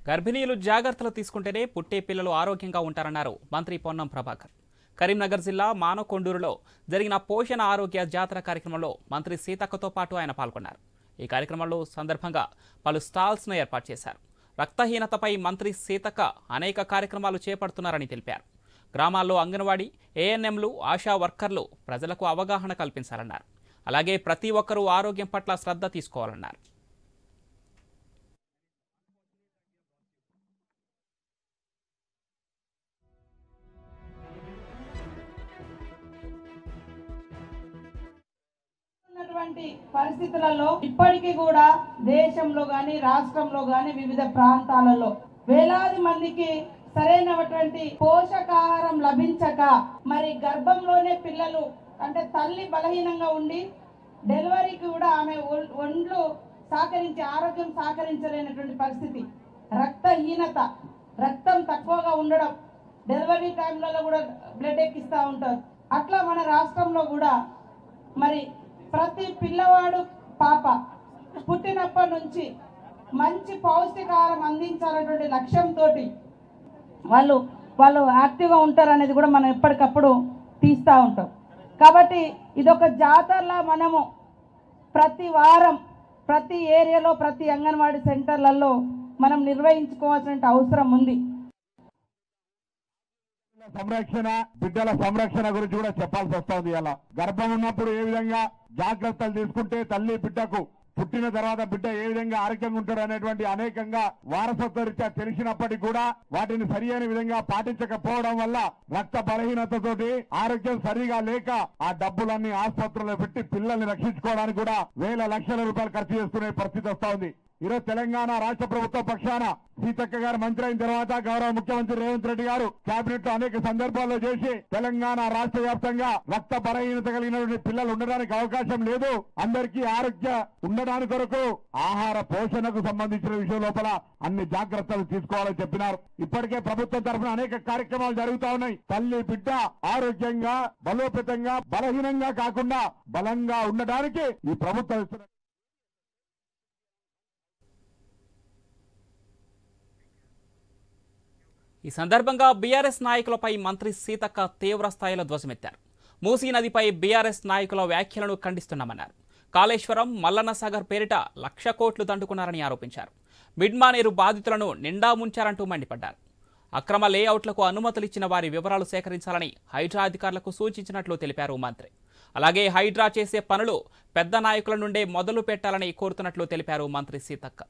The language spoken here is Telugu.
గర్భిణీలు జాగ్రత్తలు తీసుకుంటేనే పుట్టే పిల్లలు ఆరోగ్యంగా ఉంటారన్నారు మంత్రి పొన్నం ప్రభాకర్. కరీంనగర్ జిల్లా మానకొండూరులో జరిగిన పోషణ ఆరోగ్య జాతర కార్యక్రమంలో మంత్రి సీతక్కతో పాటు ఆయన పాల్గొన్నారు. ఈ కార్యక్రమంలో సందర్భంగా పలు స్టాల్స్ను ఏర్పాటు చేశారు. రక్తహీనతపై మంత్రి సీతక్క అనేక కార్యక్రమాలు చేపడుతున్నారని తెలిపారు. గ్రామాల్లో అంగన్వాడీ, ఏఎన్ఎంలు, ఆశా వర్కర్లు ప్రజలకు అవగాహన కల్పించాలన్నారు. అలాగే ప్రతి ఒక్కరూ ఆరోగ్యం పట్ల శ్రద్ధ తీసుకోవాలన్నారు. పరిస్థితులలో ఇప్పటికీ కూడా దేశంలో గాని రాష్ట్రంలో గాని వివిధ ప్రాంతాలలో వేలాది మందికి సరైనటువంటి పోషకాహారం లభించక మరి గర్భంలోనే పిల్లలు అంటే తల్లి బలహీనంగా ఉండి డెలివరీకి కూడా ఆమె ఒండ్లు ఆరోగ్యం సహకరించలేనటువంటి పరిస్థితి, రక్తహీనత, రక్తం తక్కువగా ఉండడం, డెలివరీ టైంలలో కూడా బ్లడ్ ఎక్కిస్తూ ఉంటారు. అట్లా మన రాష్ట్రంలో కూడా మరి ప్రతి పిల్లవాడు పాప పుట్టినప్పటి నుంచి మంచి పౌష్టికాహారం అందించాలనేటువంటి లక్ష్యంతో వాళ్ళు యాక్టివ్గా ఉంటారు అనేది కూడా మనం ఎప్పటికప్పుడు తీస్తూ ఉంటాం. కాబట్టి ఇదొక జాతరలా మనము ప్రతి వారం ప్రతి ఏరియాలో ప్రతి అంగన్వాడీ సెంటర్లలో మనం నిర్వహించుకోవాల్సిన అవసరం ఉంది. సంరక్షణ, బిడ్డల సంరక్షణ గురించి కూడా చెప్పాల్సి వస్తుంది. అలా గర్భం ఉన్నప్పుడు ఏ విధంగా జాగ్రత్తలు తీసుకుంటే తల్లి బిడ్డకు పుట్టిన తర్వాత బిడ్డ ఏ విధంగా ఆరోగ్యంగా ఉంటాడు అనేటువంటి అనేకంగా వారసత్వ రీత్యా తెలిసినప్పటికీ కూడా వాటిని సరియైన విధంగా పాటించకపోవడం వల్ల రక్త బలహీనతతోటి ఆరోగ్యం సరిగా లేక ఆ డబ్బులన్నీ ఆసుపత్రుల్లో పెట్టి పిల్లల్ని రక్షించుకోవడానికి కూడా వేల లక్షల రూపాయలు ఖర్చు చేసుకునే పరిస్థితి వస్తా ఉంది. ఈరోజు తెలంగాణ రాష్ట్ర ప్రభుత్వ పక్షాన సీతక్క గారు మంత్రి అయిన తర్వాత గౌరవ ముఖ్యమంత్రి రేవంత్ రెడ్డి గారు కేబినెట్ లో అనేక సందర్భాల్లో చేసి తెలంగాణ రాష్ట్ర వ్యాప్తంగా రక్త బలహీనత కలిగినటువంటి పిల్లలు ఉండడానికి అవకాశం లేదు, అందరికీ ఆరోగ్య ఉండడానికి కొరకు ఆహార పోషణకు సంబంధించిన విషయం లోపల అన్ని జాగ్రత్తలు తీసుకోవాలని చెప్పినారు. ఇప్పటికే ప్రభుత్వం తరఫున అనేక కార్యక్రమాలు జరుగుతా ఉన్నాయి. తల్లి బిడ్డ ఆరోగ్యంగా బలోపేతంగా బలహీనంగా కాకుండా బలంగా ఉండడానికి ఈ ప్రభుత్వం ఇస్తున్న ఈ సందర్భంగా బీఆర్ఎస్ నాయకులపై మంత్రి సీతక్క తీవ్ర స్థాయిలో ధ్వజమెత్తారు. మూసీ నదిపై బీఆర్ఎస్ నాయకుల వ్యాఖ్యలను ఖండిస్తున్నామన్నారు. కాళేశ్వరం, మల్లన్న సాగర్ పేరిట 1,00,000 కోట్లు దండుకున్నారని ఆరోపించారు. మిడ్మానేరు బాధితులను నిండా ముంచారంటూ మండిపడ్డారు. అక్రమ లేఅవుట్లకు అనుమతులిచ్చిన వారి వివరాలు సేకరించాలని హైడ్రా అధికారులకు సూచించినట్లు తెలిపారు మంత్రి. అలాగే హైడ్రా చేసే పనులు పెద్ద నాయకుల నుండే మొదలు పెట్టాలని కోరుతున్నట్లు తెలిపారు మంత్రి సీతక్క.